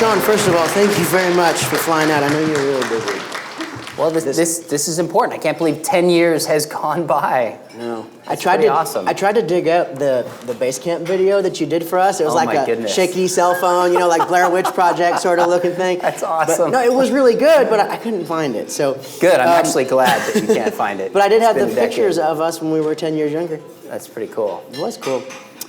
Sean, first of all, thank you very much for flying out. I know you're really busy. Well, this is important. I can't believe 10 years has gone by. No. Awesome. I tried to dig up the base camp video that you did for us. It was like a goodness. shaky cell phone, like Blair Witch Project sort of looking thing. That's awesome. But, no, it was really good, but I couldn't find it. So good. I'm actually glad that you can't find it. But I did have the pictures of us when we were 10 years younger. That's pretty cool. It was cool.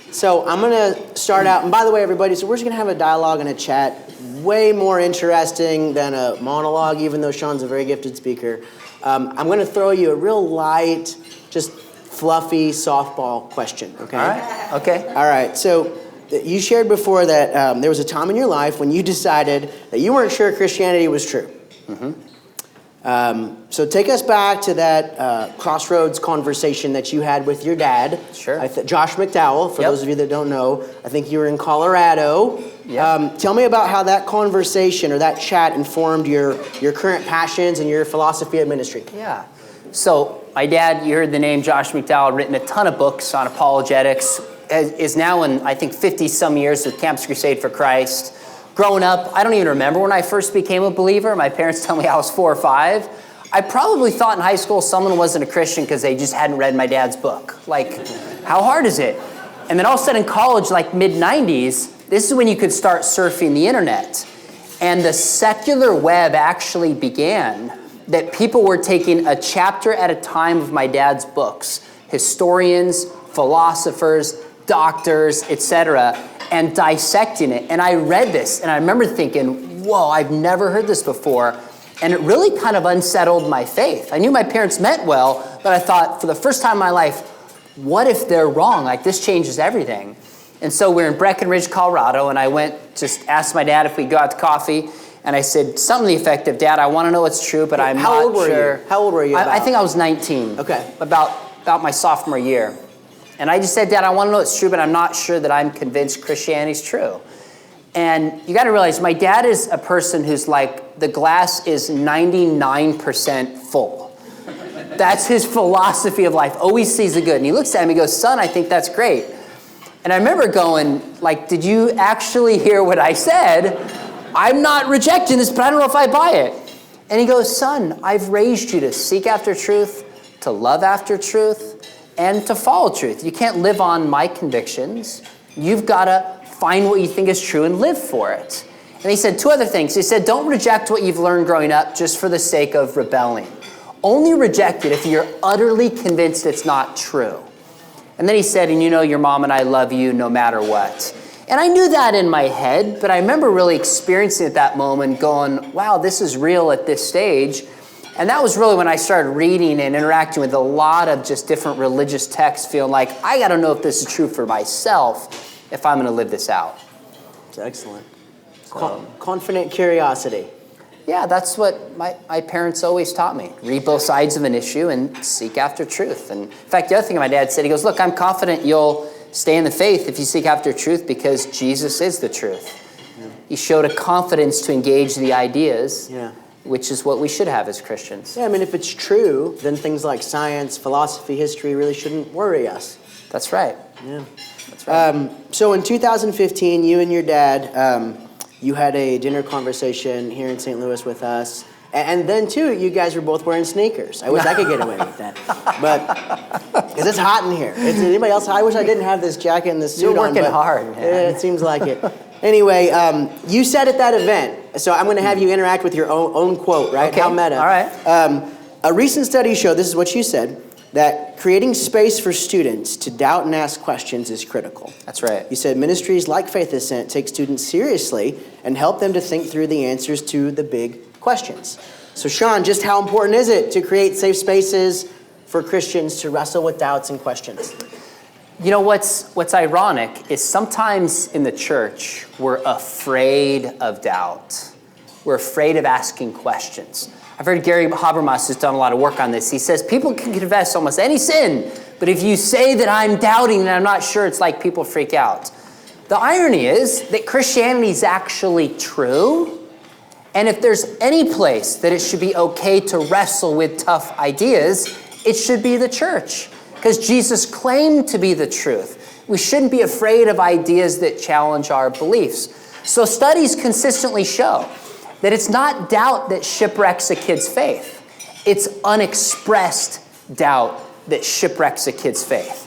So I'm going to start out, and by the way, everybody, so we're just going to have a dialogue and a chat, way more interesting than a monologue, even though Sean's a very gifted speaker. I'm going to throw you a real light, just fluffy softball question, okay? All right, okay. All right, so you shared before that there was a time in your life when you decided that you weren't sure Christianity was true. Mm-hmm. So take us back to that crossroads conversation that you had with your dad. Sure. Josh McDowell, for those of you that don't know. I think you were in Colorado. Yep. Tell me about how that conversation or that chat informed your current passions and your philosophy of ministry. Yeah. So my dad, you heard the name Josh McDowell, written a ton of books on apologetics, is now in, I think, 50-some years with Campus Crusade for Christ. Growing up, I don't even remember when I first became a believer. My parents tell me I was 4 or 5. I probably thought in high school someone wasn't a Christian because they just hadn't read my dad's book. Like, how hard is it? And then all of a sudden in college, like mid-90s, this is when you could start surfing the internet. And the secular web actually began, that people were taking a chapter at a time of my dad's books, historians, philosophers, doctors, etc., and dissecting it. And I read this, and I remember thinking, whoa, I've never heard this before. And it really kind of unsettled my faith. I knew my parents meant well, but I thought, for the first time in my life, what if they're wrong? Like, this changes everything. And so we're in Breckenridge, Colorado, and I just asked my dad if we'd go out to coffee. And I said something to the effect of, Dad, I want to know what's true, but I'm not sure. How old were you? I think I was 19. Okay. About my sophomore year. And I just said, Dad, I want to know it's true, but I'm not sure that I'm convinced Christianity's true. And you got to realize, my dad is a person who's like, the glass is 99% full. That's his philosophy of life. Always sees the good. And he looks at me and goes, son, I think that's great. And I remember going, like, did you actually hear what I said? I'm not rejecting this, but I don't know if I buy it. And he goes, son, I've raised you to seek after truth, to love after truth, and to follow truth. You can't live on my convictions. You've got to find what you think is true and live for it. And he said 2 other things. He said, don't reject what you've learned growing up just for the sake of rebelling. Only reject it if you're utterly convinced it's not true. And then he said, and you know your mom and I love you no matter what. And I knew that in my head, but I remember really experiencing at that moment going, wow, this is real at this stage. And that was really when I started reading and interacting with a lot of just different religious texts, feeling like, I got to know if this is true for myself, if I'm going to live this out. It's excellent. Confident curiosity. Yeah, that's what my parents always taught me. Read both sides of an issue and seek after truth. And in fact, the other thing my dad said, he goes, look, I'm confident you'll stay in the faith if you seek after truth because Jesus is the truth. Yeah. He showed a confidence to engage the ideas. Yeah. Which is what we should have as Christians. Yeah, I mean, if it's true, then things like science, philosophy, history really shouldn't worry us. That's right. Yeah. That's right. So in 2015, you and your dad, you had a dinner conversation here in St. Louis with us. And then, too, you guys were both wearing sneakers. I wish I could get away with that. But, because it's hot in here. Is anybody else? I wish I didn't have this jacket and this suit on. You're working hard, man. Yeah, it seems like it. Anyway, you said at that event, so I'm going to have you interact with your own quote, right? Okay. How meta. All right. A recent study showed, this is what you said, that creating space for students to doubt and ask questions is critical. That's right. You said ministries like Faith Ascent take students seriously and help them to think through the answers to the big questions. So Sean, just how important is it to create safe spaces for Christians to wrestle with doubts and questions? You know, what's ironic is sometimes in the church, we're afraid of doubt. We're afraid of asking questions. I've heard Gary Habermas has done a lot of work on this. He says people can confess almost any sin, but if you say that I'm doubting and I'm not sure, it's like people freak out. The irony is that Christianity is actually true. And if there's any place that it should be okay to wrestle with tough ideas, it should be the church. Because Jesus claimed to be the truth. We shouldn't be afraid of ideas that challenge our beliefs. So studies consistently show that it's not doubt that shipwrecks a kid's faith. It's unexpressed doubt that shipwrecks a kid's faith.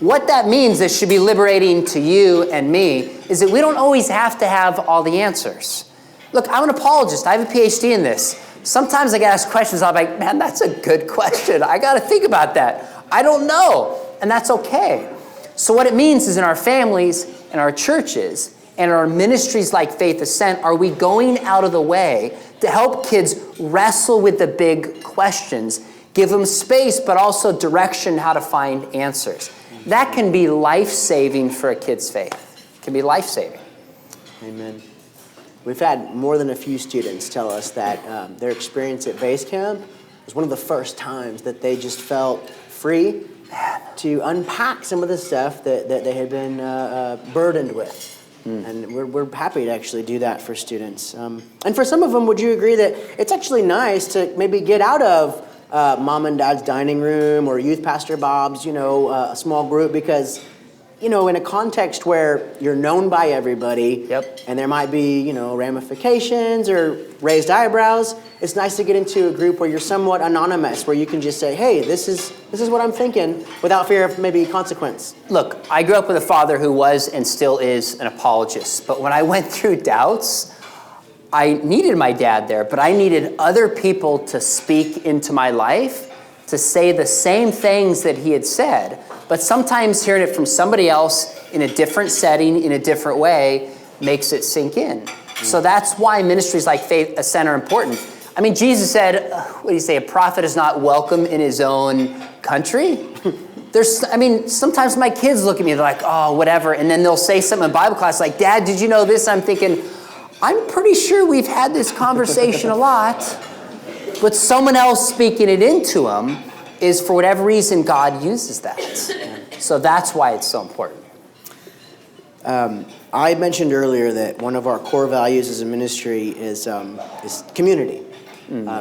What that means that should be liberating to you and me is that we don't always have to have all the answers. Look, I'm an apologist. I have a Ph.D. in this. Sometimes I get asked questions, I'm like, man, that's a good question. I got to think about that. I don't know, and that's okay. So what it means is in our families, in our churches, and in our ministries like Faith Ascent, are we going out of the way to help kids wrestle with the big questions, give them space, but also direction how to find answers. That can be life-saving for a kid's faith. It can be life-saving. Amen. We've had more than a few students tell us that their experience at base camp was one of the first times that they just felt free to unpack some of the stuff that they had been burdened with. And we're happy to actually do that for students. And for some of them, would you agree that it's actually nice to maybe get out of mom and dad's dining room or youth pastor Bob's, a small group, because, in a context where you're known by everybody, and there might be, ramifications or raised eyebrows, it's nice to get into a group where you're somewhat anonymous, where you can just say, hey, this is what I'm thinking, without fear of maybe consequence. Look, I grew up with a father who was and still is an apologist, but when I went through doubts, I needed my dad there, but I needed other people to speak into my life, to say the same things that he had said. But sometimes hearing it from somebody else in a different setting, in a different way, makes it sink in. So that's why ministries like Faith Ascent are important. I mean, Jesus said, what do you say, a prophet is not welcome in his own country? Sometimes my kids look at me, they're like, oh, whatever. And then they'll say something in Bible class like, Dad, did you know this? I'm thinking, I'm pretty sure we've had this conversation a lot, but someone else speaking it into them is, for whatever reason, God uses that. So that's why it's so important. I mentioned earlier that one of our core values as a ministry is community,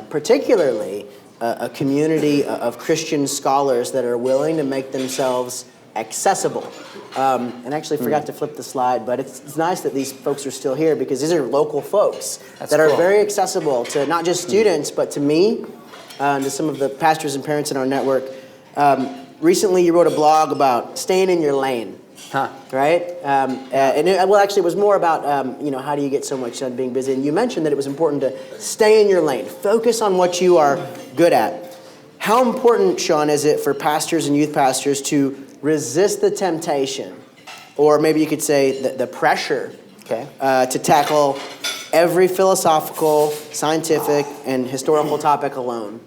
particularly a community of Christian scholars that are willing to make themselves accessible. And actually forgot to flip the slide, but it's nice that these folks are still here, because these are local folks that are very accessible to not just students, but to me, and to some of the pastors and parents in our network. Recently, you wrote a blog about staying in your lane, right? And it was more about, how do you get so much done being busy? And you mentioned that it was important to stay in your lane, focus on what you are good at. How important, Sean, is it for pastors and youth pastors to resist the temptation, or maybe you could say the pressure, to tackle every philosophical, scientific, and historical topic alone?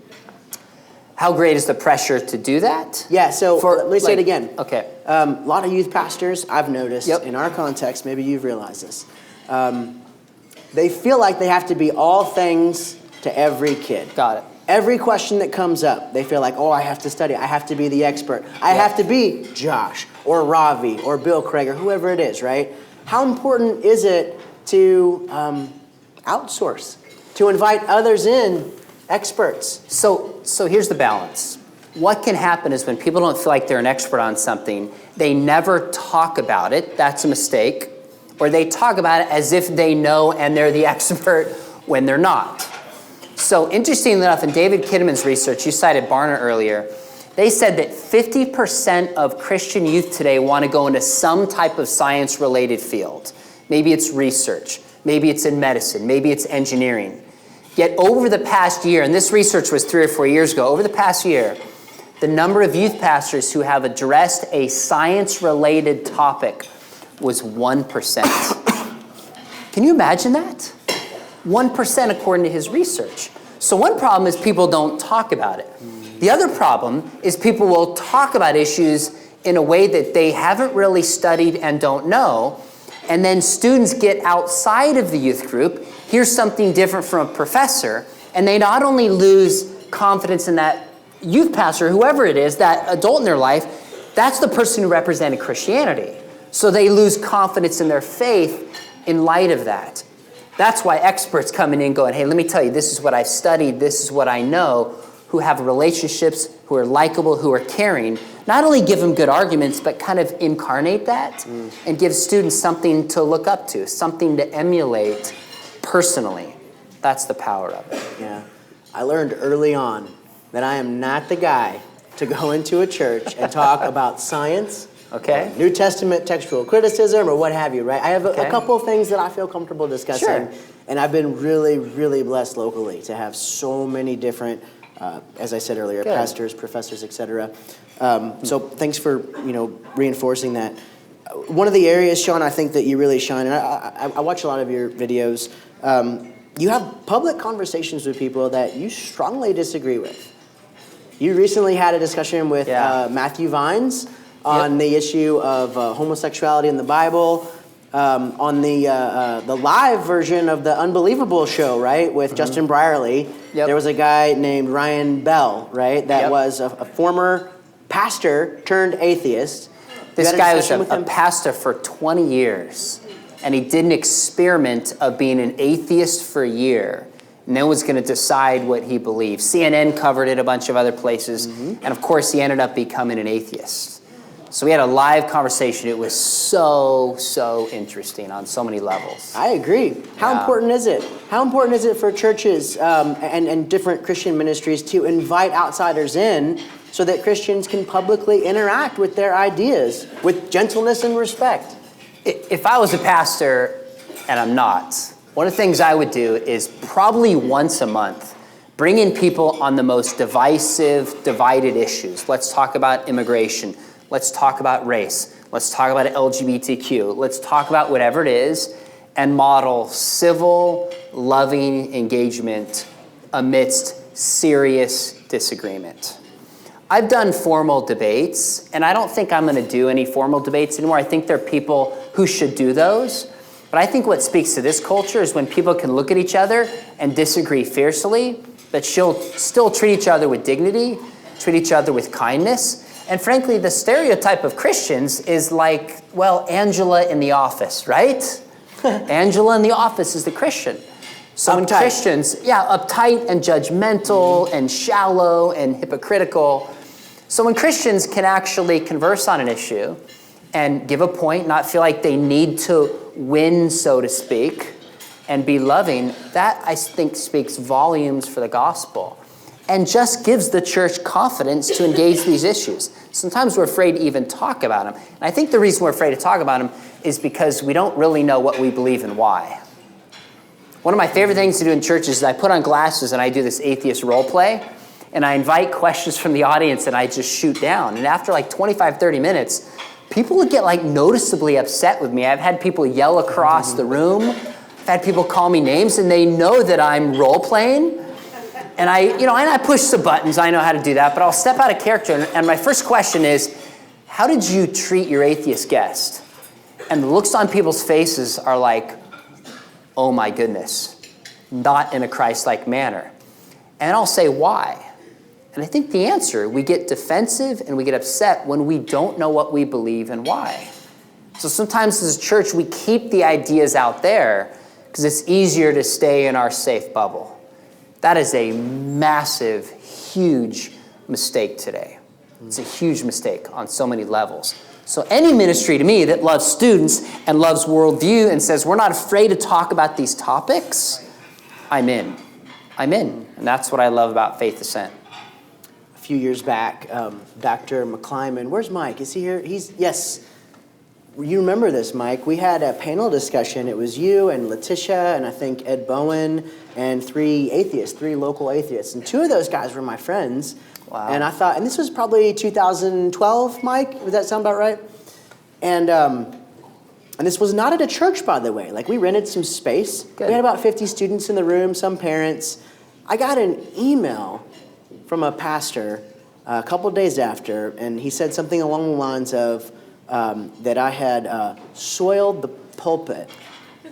How great is the pressure to do that? Yeah, so let me say it again. Okay. A lot of youth pastors, I've noticed, in our context, maybe you've realized this, they feel like they have to be all things to every kid. Got it. Every question that comes up, they feel like, oh, I have to study. I have to be the expert. I have to be Josh or Ravi or Bill Craig or whoever it is, right? How important is it to outsource, to invite others in, experts? So here's the balance. What can happen is when people don't feel like they're an expert on something, they never talk about it. That's a mistake. Or they talk about it as if they know and they're the expert when they're not. So interestingly enough, in David Kinnaman's research, you cited Barna earlier, they said that 50% of Christian youth today want to go into some type of science-related field. Maybe it's research, maybe it's in medicine, maybe it's engineering. Yet over the past year, and this research was 3 or 4 years ago, over the past year, the number of youth pastors who have addressed a science-related topic was 1%. Can you imagine that? 1% according to his research. So one problem is people don't talk about it. The other problem is people will talk about issues in a way that they haven't really studied and don't know, and then students get outside of the youth group, hear something different from a professor, and they not only lose confidence in that youth pastor, whoever it is, that adult in their life, that's the person who represented Christianity. So they lose confidence in their faith in light of that. That's why experts coming in going, hey, let me tell you, this is what I studied, this is what I know, who have relationships, who are likable, who are caring. not only give them good arguments, but kind of incarnate that and give students something to look up to, something to emulate personally. That's the power of it. Yeah. I learned early on that I am not the guy to go into a church and talk about science, Okay. New Testament textual criticism, or what have you, right? I have Okay. a couple of things that I feel comfortable discussing. Sure. And I've been really, really blessed locally to have so many different, as I said earlier, Good. pastors, professors, etc. So thanks for reinforcing that. One of the areas, Sean, I think that you really shine, and I watch a lot of your videos. You have public conversations with people that you strongly disagree with. You recently had a discussion with Matthew Vines on the issue of homosexuality in the Bible. On the live version of the Unbelievable show, right, with Justin Brierley, there was a guy named Ryan Bell, right, that was a former pastor turned atheist. This guy was a pastor for 20 years, and he did an experiment of being an atheist for a year, and then was going to decide what he believed. CNN covered it, a bunch of other places, and of course he ended up becoming an atheist. So we had a live conversation. It was so interesting on so many levels. I agree. How important is it? How important is it for churches and different Christian ministries to invite outsiders in so that Christians can publicly interact with their ideas with gentleness and respect? If I was a pastor, and I'm not, one of the things I would do is probably once a month bring in people on the most divisive, divided issues. Let's talk about immigration. Let's talk about race. Let's talk about LGBTQ. Let's talk about whatever it is and model civil, loving engagement amidst serious disagreement. I've done formal debates, and I don't think I'm going to do any formal debates anymore. I think there are people who should do those. But I think what speaks to this culture is when people can look at each other and disagree fiercely, but she'll still treat each other with dignity, treat each other with kindness. And frankly, the stereotype of Christians is like, well, Angela in The Office, right? Angela in The Office is the Christian. So when Christians, uptight and judgmental and shallow and hypocritical. So when Christians can actually converse on an issue and give a point, not feel like they need to win, so to speak, and be loving, that I think speaks volumes for the gospel. And just gives the church confidence to engage these issues. Sometimes we're afraid to even talk about them. And I think the reason we're afraid to talk about them is because we don't really know what we believe and why. One of my favorite things to do in churches is I put on glasses and I do this atheist role play, and I invite questions from the audience and I just shoot down. And after like 25, 30 minutes, people would get like noticeably upset with me. I've had people yell across the room. I've had people call me names, and they know that I'm role playing. And I push the buttons. I know how to do that, but I'll step out of character. And my first question is, how did you treat your atheist guest? And the looks on people's faces are like, oh my goodness, not in a Christ-like manner. And I'll say, why? And I think the answer, we get defensive and we get upset when we don't know what we believe and why. So sometimes as a church, we keep the ideas out there because it's easier to stay in our safe bubble. That is a massive, huge mistake today. It's a huge mistake on so many levels. So any ministry to me that loves students and loves worldview and says we're not afraid to talk about these topics, I'm in. And that's what I love about Faith Ascent. A few years back, Dr. McClyman, where's Mike? Is he here? Yes. You remember this, Mike. We had a panel discussion. It was you and Letitia and I think Ed Bowen and three local atheists. And two of those guys were my friends. Wow. And I thought, and this was probably 2012, Mike? Does that sound about right? And this was not at a church, by the way. Like, we rented some space. Good. We had about 50 students in the room, some parents. I got an email from a pastor a couple days after, and he said something along the lines of, that I had soiled the pulpit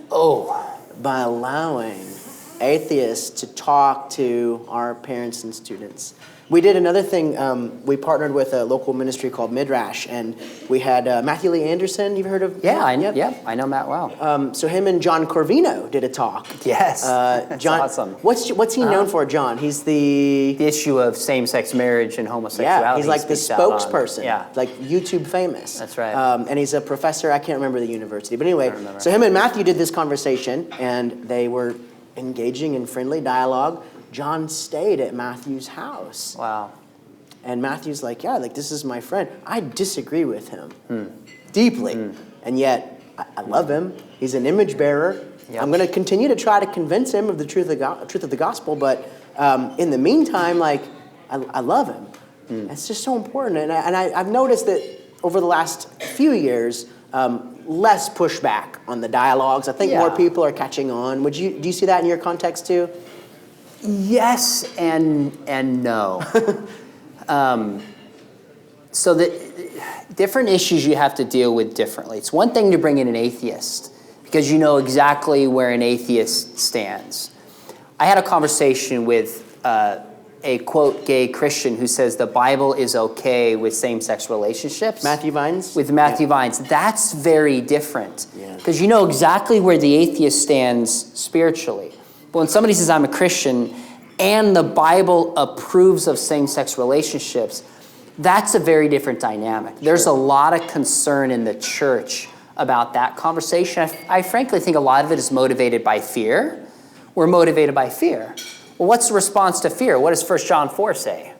by allowing atheists to talk to our parents and students. We did another thing. We partnered with a local ministry called Midrash, and we had Matthew Lee Anderson. You've heard of? Yeah, I know Matt well. So him and John Corvino did a talk. Yes, that's John, awesome. What's he known for, John? He's the issue of same-sex marriage and homosexuality. Yeah, he's like the spokesperson. Yeah, like YouTube famous. That's right. And he's a professor. I can't remember the university, but anyway. So him and Matthew did this conversation, and they were engaging in friendly dialogue. John stayed at Matthew's house. Wow. And Matthew's like, yeah, like this is my friend. I disagree with him deeply. And yet, I love him. He's an image bearer. Yep. I'm going to continue to try to convince him of the truth of the gospel. But in the meantime, like, I love him. It's just so important. And I've noticed that over the last few years, less pushback on the dialogues. I think more people are catching on. Do you see that in your context too? Yes and no. So the different issues you have to deal with differently. It's one thing to bring in an atheist because you know exactly where an atheist stands. I had a conversation with a quote gay Christian who says the Bible is okay with same-sex relationships. Matthew Vines? With Matthew Vines. That's very different because you know exactly where the atheist stands spiritually. But when somebody says, I'm a Christian, and the Bible approves of same-sex relationships, that's a very different dynamic. There's a lot of concern in the church about that conversation. I frankly think a lot of it is motivated by fear. We're motivated by fear. Well, what's the response to fear? What does 1 John 4 say?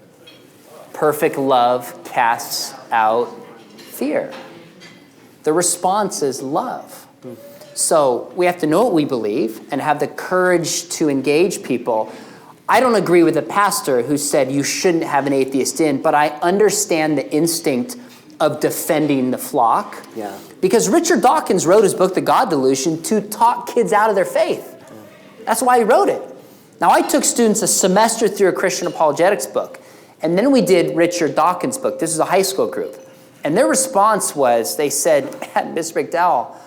Perfect love casts out fear. The response is love. So we have to know what we believe and have the courage to engage people. I don't agree with the pastor who said you shouldn't have an atheist in, but I understand the instinct of defending the flock. Yeah. Because Richard Dawkins wrote his book, The God Delusion, to talk kids out of their faith. That's why he wrote it. Now, I took students a semester through a Christian apologetics book, and then we did Richard Dawkins' book. This is a high school group. And their response was, they said, Mr. McDowell,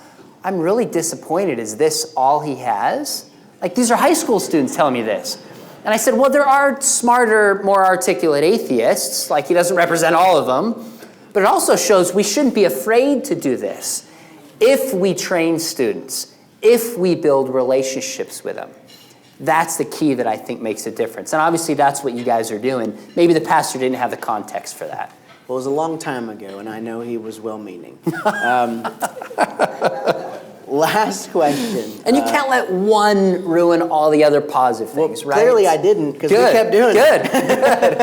I'm really disappointed. Is this all he has? Like, these are high school students telling me this. And I said, well, there are smarter, more articulate atheists. Like, he doesn't represent all of them. But it also shows we shouldn't be afraid to do this if we train students, if we build relationships with them. That's the key that I think makes a difference. And obviously, that's what you guys are doing. Maybe the pastor didn't have the context for that. Well, it was a long time ago, and I know he was well-meaning. Last question. And you can't let one ruin all the other positive things, right? Clearly I didn't, because we kept doing it.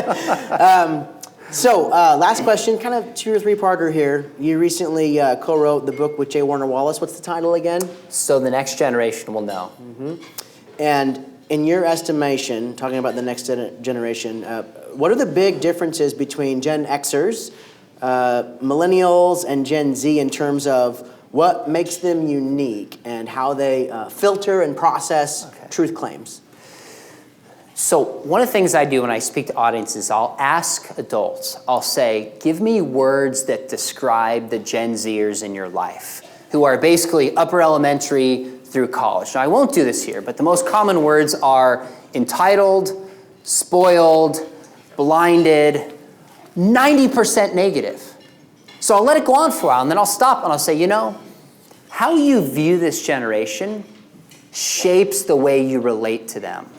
Good. So, last question, kind of 2 or 3-parter here. You recently co-wrote the book with J. Warner Wallace. What's the title again? So the next generation will know. And in your estimation, talking about the next generation, what are the big differences between Gen Xers, millennials, and Gen Z in terms of what makes them unique and how they filter and process truth claims? So one of the things I do when I speak to audiences, I'll ask adults, I'll say, give me words that describe the Gen Zers in your life, who are basically upper elementary through college. Now, I won't do this here, but the most common words are entitled, spoiled, blinded, 90% negative. So I'll let it go on for a while, and then I'll stop and I'll say, you know, how you view this generation shapes the way you relate to them.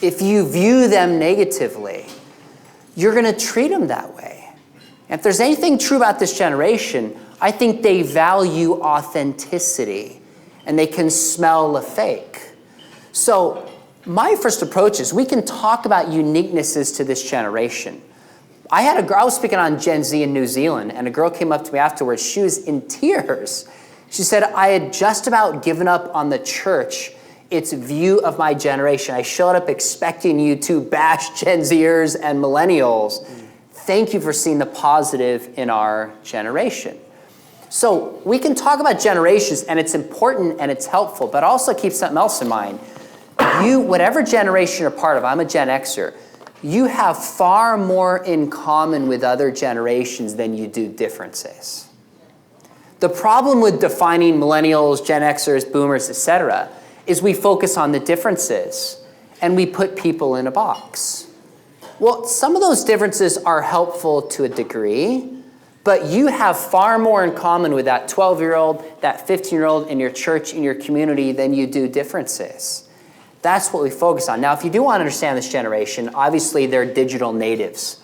If you view them negatively, you're going to treat them that way. And if there's anything true about this generation, I think they value authenticity, and they can smell the fake. So my first approach is we can talk about uniquenesses to this generation. I was speaking on Gen Z in New Zealand, and a girl came up to me afterwards. She was in tears. She said, I had just about given up on the church, its view of my generation. I showed up expecting you to bash Gen Zers and millennials. Thank you for seeing the positive in our generation. So we can talk about generations, and it's important and it's helpful, but also keep something else in mind. You, whatever generation you're part of, I'm a Gen Xer, you have far more in common with other generations than you do differences. The problem with defining millennials, Gen Xers, boomers, etc., is we focus on the differences and we put people in a box. Well, some of those differences are helpful to a degree, but you have far more in common with that 12-year-old, that 15-year-old in your church, in your community, than you do differences. That's what we focus on. Now, if you do want to understand this generation, obviously they're digital natives.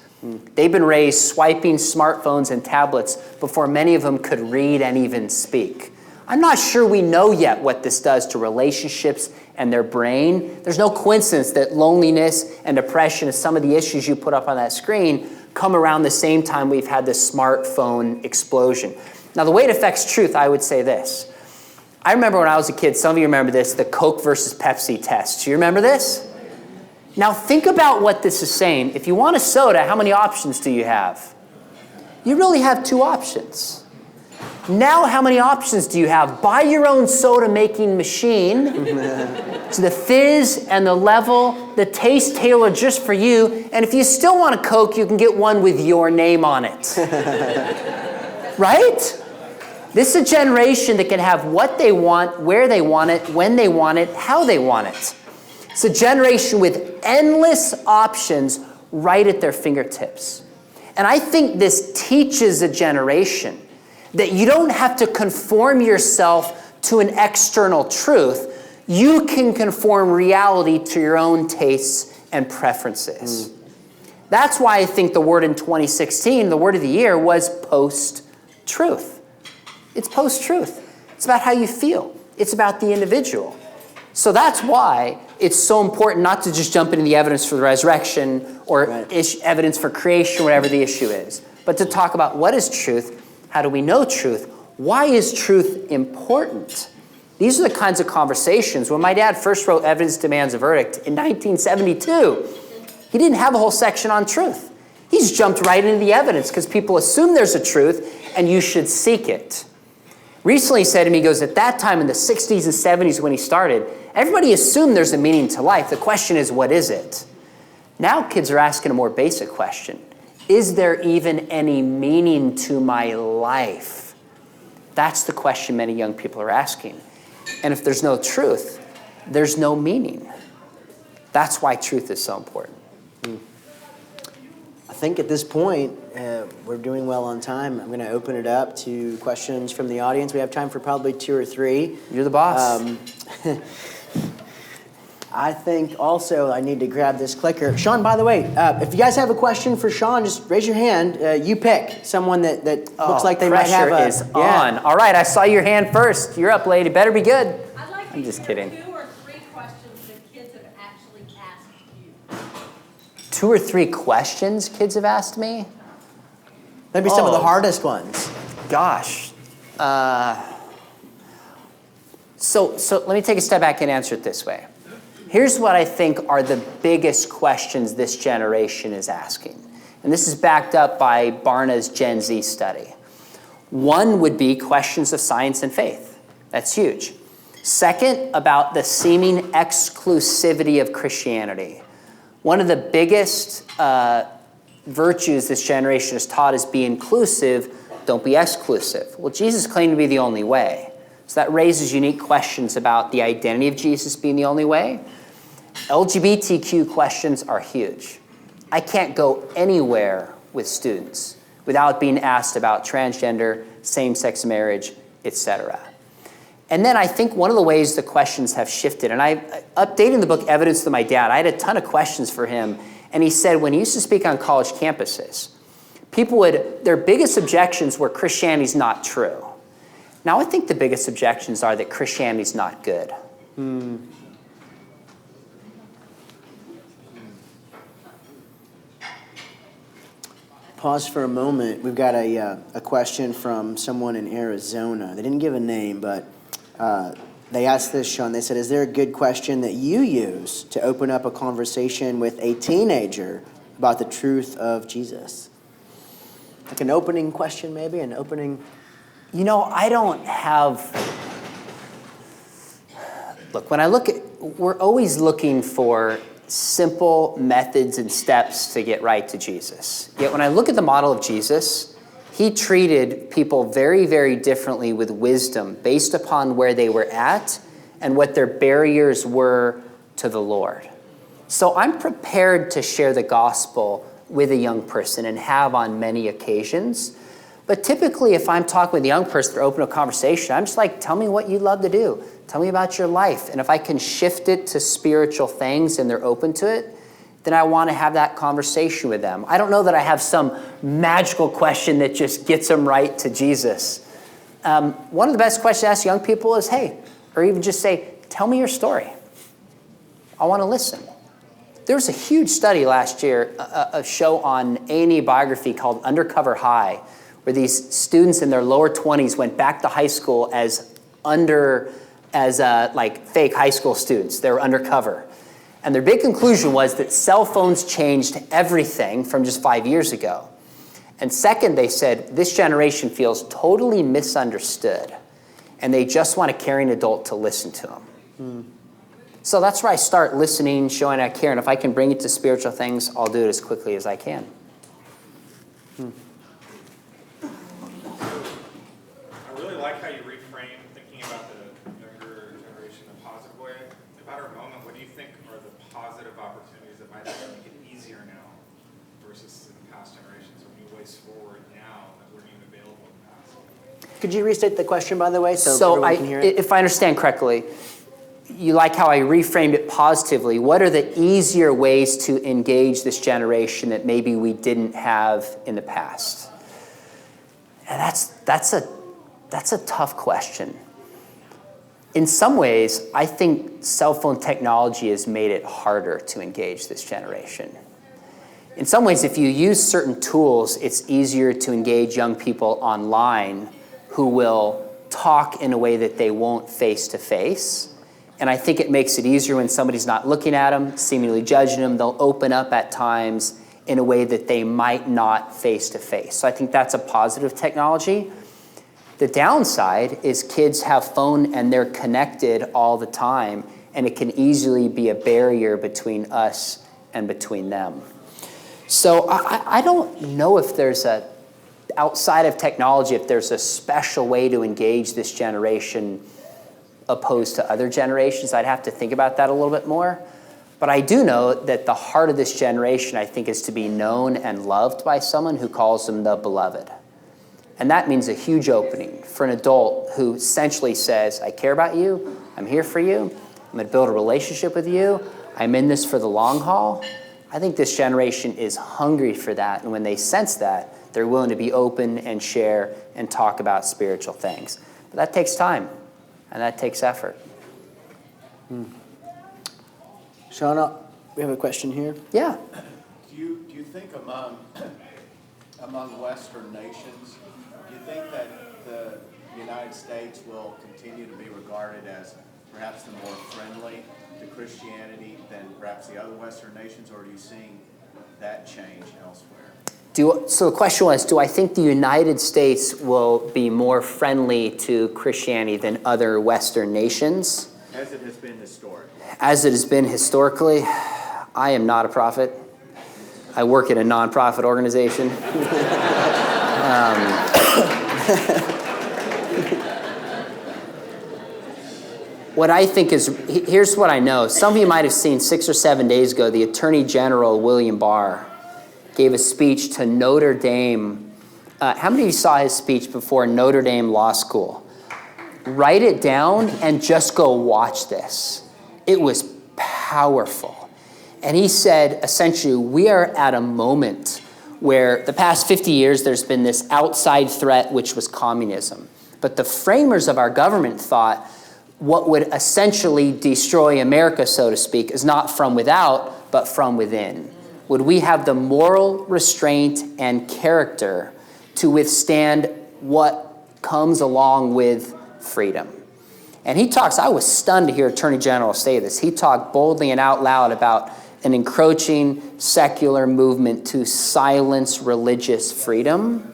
They've been raised swiping smartphones and tablets before many of them could read and even speak. I'm not sure we know yet what this does to relationships and their brain. There's no coincidence that loneliness and depression and some of the issues you put up on that screen come around the same time we've had this smartphone explosion. Now, the way it affects truth, I would say this. I remember when I was a kid, some of you remember this, the Coke versus Pepsi test. Do you remember this? Now, think about what this is saying. If you want a soda, how many options do you have? You really have 2 options. Now, how many options do you have? Buy your own soda-making machine to the fizz and the level, the taste tailored just for you. And if you still want a Coke, you can get one with your name on it. Right? This is a generation that can have what they want, where they want it, when they want it, how they want it. It's a generation with endless options right at their fingertips. And I think this teaches a generation that you don't have to conform yourself to an external truth. You can conform reality to your own tastes and preferences. That's why I think the word in 2016, the word of the year, was post-truth. It's post-truth. It's about how you feel. It's about the individual. So that's why it's so important not to just jump into the evidence for the resurrection or evidence for creation, whatever the issue is, but to talk about what is truth, how do we know truth, why is truth important? These are the kinds of conversations. When my dad first wrote Evidence Demands a Verdict in 1972, he didn't have a whole section on truth. He's jumped right into the evidence because people assume there's a truth and you should seek it. Recently he said to me, he goes, at that time in the 60s and 70s when he started, everybody assumed there's a meaning to life. The question is, what is it? Now kids are asking a more basic question. Is there even any meaning to my life? That's the question many young people are asking. And if there's no truth, there's no meaning. That's why truth is so important. I think at this point, we're doing well on time. I'm going to open it up to questions from the audience. We have time for probably 2 or 3. You're the boss. I think also I need to grab this clicker. Sean, by the way, if you guys have a question for Sean, just raise your hand. You pick someone that looks like they might have a... Pressure is on. All right, I saw your hand first. You're up, lady. Better be good. I'd like I'm just kidding. 2 or 3 questions that kids have actually asked you. 2 or 3 questions kids have asked me? Maybe some of the hardest ones. Gosh. So let me take a step back and answer it this way. Here's what I think are the biggest questions this generation is asking. And this is backed up by Barna's Gen Z study. One would be questions of science and faith. That's huge. Second, about the seeming exclusivity of Christianity. One of the biggest virtues this generation is taught is be inclusive, don't be exclusive. Well, Jesus claimed to be the only way. So that raises unique questions about the identity of Jesus being the only way. LGBTQ questions are huge. I can't go anywhere with students without being asked about transgender, same-sex marriage, etc. And then I think one of the ways the questions have shifted, and I updating the book Evidence to my dad, I had a ton of questions for him, and he said when he used to speak on college campuses, their biggest objections were Christianity's not true. Now I think the biggest objections are that Christianity's not good. Pause for a moment. We've got a question from someone in Arizona. They didn't give a name, but they asked this, Sean. They said, is there a good question that you use to open up a conversation with a teenager about the truth of Jesus? Like an opening question, maybe? An opening... You know, I don't have... Look, when I look at... We're always looking for simple methods and steps to get right to Jesus. Yet when I look at the model of Jesus, he treated people very, very differently with wisdom based upon where they were at and what their barriers were to the Lord. So I'm prepared to share the gospel with a young person and have on many occasions. But typically, if I'm talking with a young person, they're open to a conversation, I'm just like, tell me what you love to do. Tell me about your life. And if I can shift it to spiritual things and they're open to it, then I want to have that conversation with them. I don't know that I have some magical question that just gets them right to Jesus. One of the best questions to ask young people is, hey, or even just say, tell me your story. I want to listen. There was a huge study last year, a show on A&E biography called Undercover High, where these students in their lower 20s went back to high school as fake high school students. They were undercover. And their big conclusion was that cell phones changed everything from just 5 years ago. And second, they said, this generation feels totally misunderstood, and they just want a caring adult to listen to them. So that's where I start listening, showing I care, and if I can bring it to spiritual things, I'll do it as quickly as I can. I really like how you reframe thinking about the younger generation in a positive way. About our moment, what do you think are the positive opportunities that might make it easier now versus in past generations, or new ways forward now that weren't even available in the past? Could you restate the question, by the way, so everyone can hear it? If I understand correctly, you like how I reframed it positively. What are the easier ways to engage this generation that maybe we didn't have in the past? And that's a tough question. In some ways, I think cell phone technology has made it harder to engage this generation. In some ways, if you use certain tools, it's easier to engage young people online who will talk in a way that they won't face-to-face. And I think it makes it easier when somebody's not looking at them, seemingly judging them. They'll open up at times in a way that they might not face-to-face. So I think that's a positive technology. The downside is kids have phone and they're connected all the time, and it can easily be a barrier between us and between them. So I don't know if there's outside of technology, if there's a special way to engage this generation opposed to other generations. I'd have to think about that a little bit more. But I do know that the heart of this generation, I think, is to be known and loved by someone who calls them the beloved. And that means a huge opening for an adult who essentially says, I care about you, I'm here for you, I'm going to build a relationship with you, I'm in this for the long haul. I think this generation is hungry for that, and when they sense that, they're willing to be open and share and talk about spiritual things. But that takes time, and that takes effort. Sean, we have a question here. Yeah. Do you think among Western nations, do you think that the United States will continue to be regarded as perhaps the more friendly to Christianity than perhaps the other Western nations, or are you seeing that change elsewhere? So the question was, do I think the United States will be more friendly to Christianity than other Western nations? As it has been historically. As it has been historically, I am not a prophet. I work in a nonprofit organization. What I think is, here's what I know. Some of you might have seen 6 or 7 days ago, the Attorney General, William Barr, gave a speech to Notre Dame. How many of you saw his speech before Notre Dame Law School? Write it down and just go watch this. It was powerful. And he said, essentially, we are at a moment where the past 50 years there's been this outside threat, which was communism. But the framers of our government thought what would essentially destroy America, so to speak, is not from without, but from within. Would we have the moral restraint and character to withstand what comes along with freedom? And he talks, I was stunned to hear Attorney General say this. He talked boldly and out loud about an encroaching secular movement to silence religious freedom.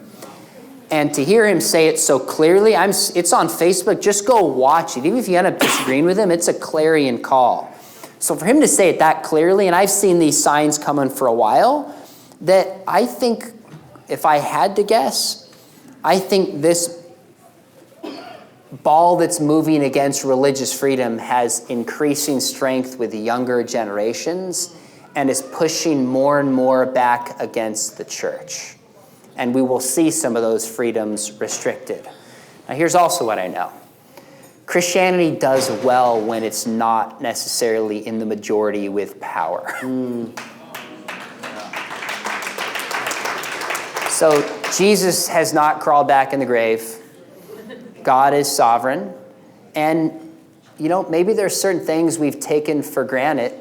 And to hear him say it so clearly, it's on Facebook, just go watch it. Even if you end up disagreeing with him, it's a clarion call. So for him to say it that clearly, and I've seen these signs coming for a while, that I think, if I had to guess, I think this ball that's moving against religious freedom has increasing strength with the younger generations. and is pushing more and more back against the church. And we will see some of those freedoms restricted. Now, here's also what I know. Christianity does well when it's not necessarily in the majority with power. So Jesus has not crawled back in the grave. God is sovereign. And, maybe there's certain things we've taken for granted.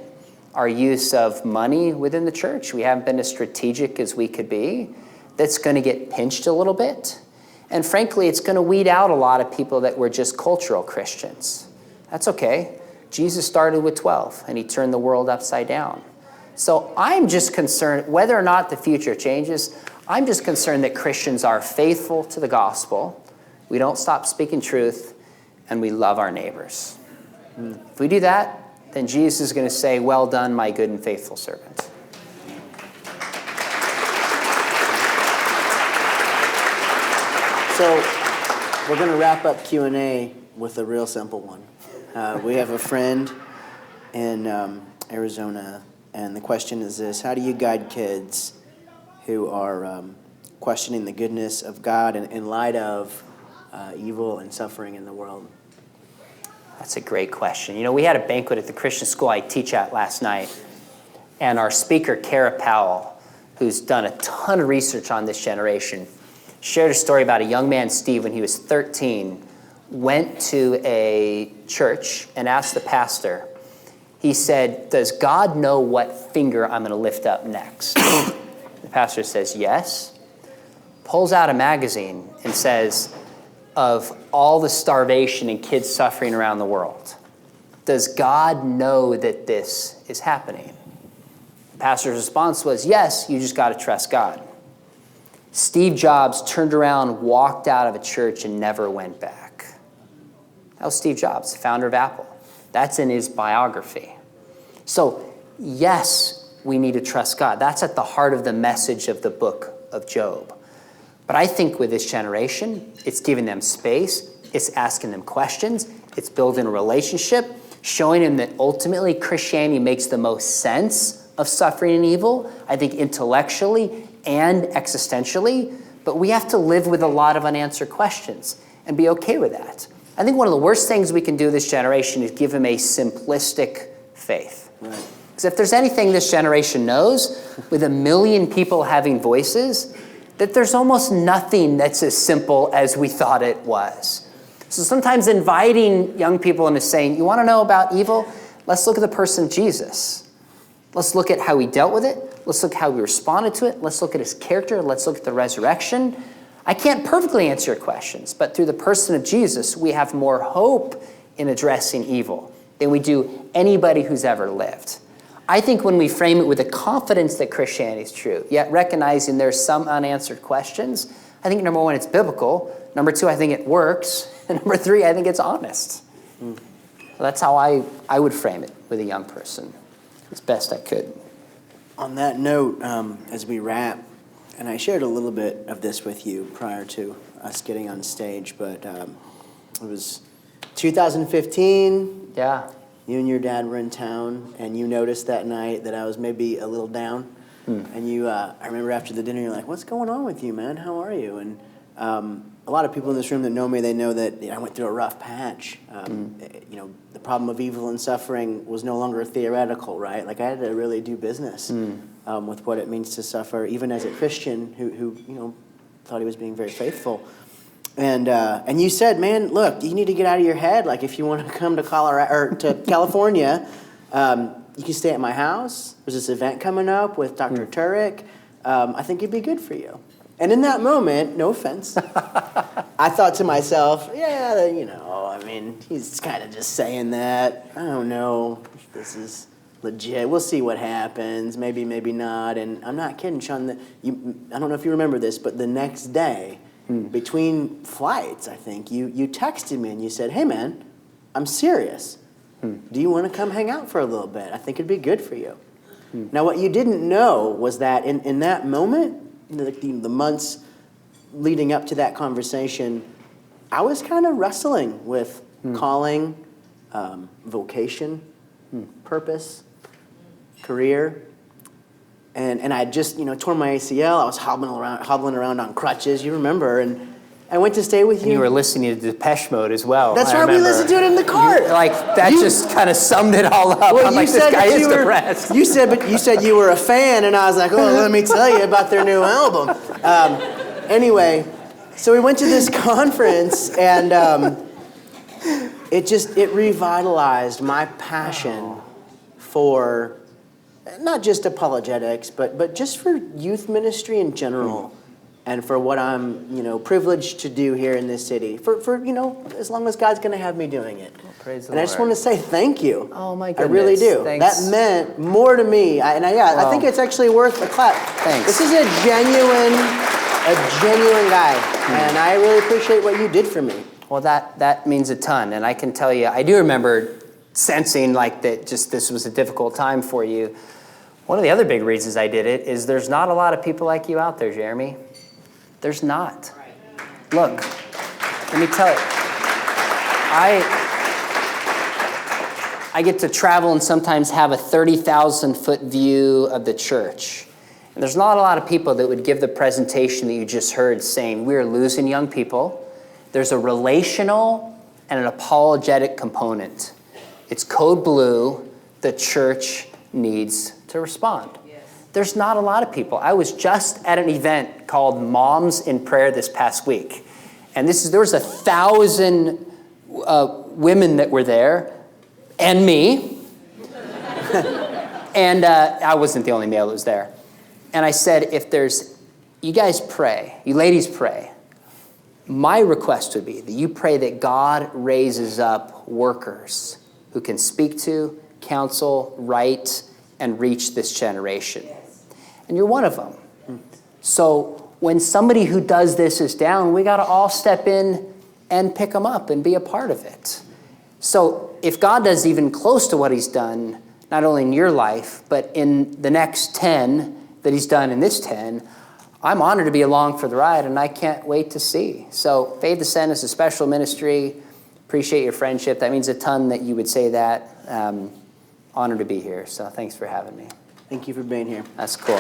Our use of money within the church. We haven't been as strategic as we could be. That's going to get pinched a little bit. And frankly, it's going to weed out a lot of people that were just cultural Christians. That's okay. Jesus started with 12, and he turned the world upside down. So I'm just concerned, whether or not the future changes, I'm just concerned that Christians are faithful to the gospel, we don't stop speaking truth, and we love our neighbors. If we do that, then Jesus is going to say, well done, my good and faithful servant. So we're going to wrap up Q&A with a real simple one. We have a friend in Arizona, and the question is this: how do you guide kids who are questioning the goodness of God in light of evil and suffering in the world? That's a great question. We had a banquet at the Christian school I teach at last night, and our speaker, Kara Powell, who's done a ton of research on this generation, shared a story about a young man, Steve, when he was 13, went to a church and asked the pastor, he said, does God know what finger I'm going to lift up next? The pastor says, yes. Pulls out a magazine and says, of all the starvation and kids suffering around the world, does God know that this is happening? The pastor's response was, yes, you just got to trust God. Steve Jobs turned around, walked out of a church, and never went back. That was Steve Jobs, founder of Apple. That's in his biography. So, yes, we need to trust God. That's at the heart of the message of the book of Job. But I think with this generation, it's giving them space, it's asking them questions, it's building a relationship, showing them that ultimately Christianity makes the most sense of suffering and evil, I think intellectually and existentially, but we have to live with a lot of unanswered questions and be okay with that. I think one of the worst things we can do this generation is give them a simplistic faith. Because if there's anything this generation knows, with 1 million people having voices, that there's almost nothing that's as simple as we thought it was. So sometimes inviting young people into saying, you want to know about evil? Let's look at the person Jesus. Let's look at how he dealt with it. Let's look at how he responded to it. Let's look at his character. Let's look at the resurrection. I can't perfectly answer your questions, but through the person of Jesus, we have more hope in addressing evil than we do anybody who's ever lived. I think when we frame it with the confidence that Christianity is true, yet recognizing there's some unanswered questions, I think number one, it's biblical. Number two, I think it works. And number three, I think it's honest. So that's how I would frame it with a young person as best I could. On that note, as we wrap, and I shared a little bit of this with you prior to us getting on stage, but it was 2015. Yeah. You and your dad were in town, and you noticed that night that I was maybe a little down. And you, I remember after the dinner, you're like, what's going on with you, man? How are you? And a lot of people in this room that know me, they know that I went through a rough patch. The problem of evil and suffering was no longer theoretical, right? Like I had to really do business with what it means to suffer, even as a Christian who thought he was being very faithful. And you said, man, look, you need to get out of your head. Like if you want to come to Colorado or to California, you can stay at my house. There's this event coming up with Dr. Turek. I think it'd be good for you. And in that moment, no offense, I thought to myself, he's kind of just saying that. I don't know if this is legit. We'll see what happens. Maybe, maybe not. And I'm not kidding, Sean. I don't know if you remember this, but the next day, between flights, I think, you texted me and you said, hey, man, I'm serious. Do you want to come hang out for a little bit? I think it'd be good for you. Now, what you didn't know was that in that moment, the months leading up to that conversation, I was kind of wrestling with calling, vocation, purpose, career, and I had just, torn my ACL. I was hobbling around on crutches. You remember? And I went to stay with you. And you were listening to Depeche Mode as well. That's I right. We remember. listened to it in the car. That just kind of summed it all up. Well, I'm like, this guy is depressed. You said you were a fan, and I was like, oh, let me tell you about their new album. Anyway, so we went to this conference, and it revitalized my passion for not just apologetics, but just for youth ministry in general, and for what I'm privileged to do here in this city. For as long as God's going to have me doing it. Well, praise the and I just want to say thank you. Oh my goodness. I really do. Thanks. That meant more to me. I think it's actually worth a clap. Thanks. This is a genuine guy, and I really appreciate what you did for me. Well, that means a ton, and I can tell you, I do remember sensing like that just this was a difficult time for you. One of the other big reasons I did it is there's not a lot of people like you out there, Jeremy. There's not. Look, let me tell you, I get to travel and sometimes have a 30,000-foot view of the church. And there's not a lot of people that would give the presentation that you just heard saying, we're losing young people. There's a relational and an apologetic component. It's code blue. The church needs to respond. There's not a lot of people. I was just at an event called Moms in Prayer this past week. And there was 1,000 women that were there, and me. And I wasn't the only male that was there. And I said, you guys pray, you ladies pray. My request would be that you pray that God raises up workers who can speak to, counsel, write, and reach this generation. And you're one of them. So when somebody who does this is down, we got to all step in and pick them up and be a part of it. So if God does even close to what he's done, not only in your life, but in the next 10 that he's done in this 10, I'm honored to be along for the ride, and I can't wait to see. So Faith Ascent is a special ministry. Appreciate your friendship. That means a ton that you would say that. Honored to be here. So thanks for having me. Thank you for being here. That's cool.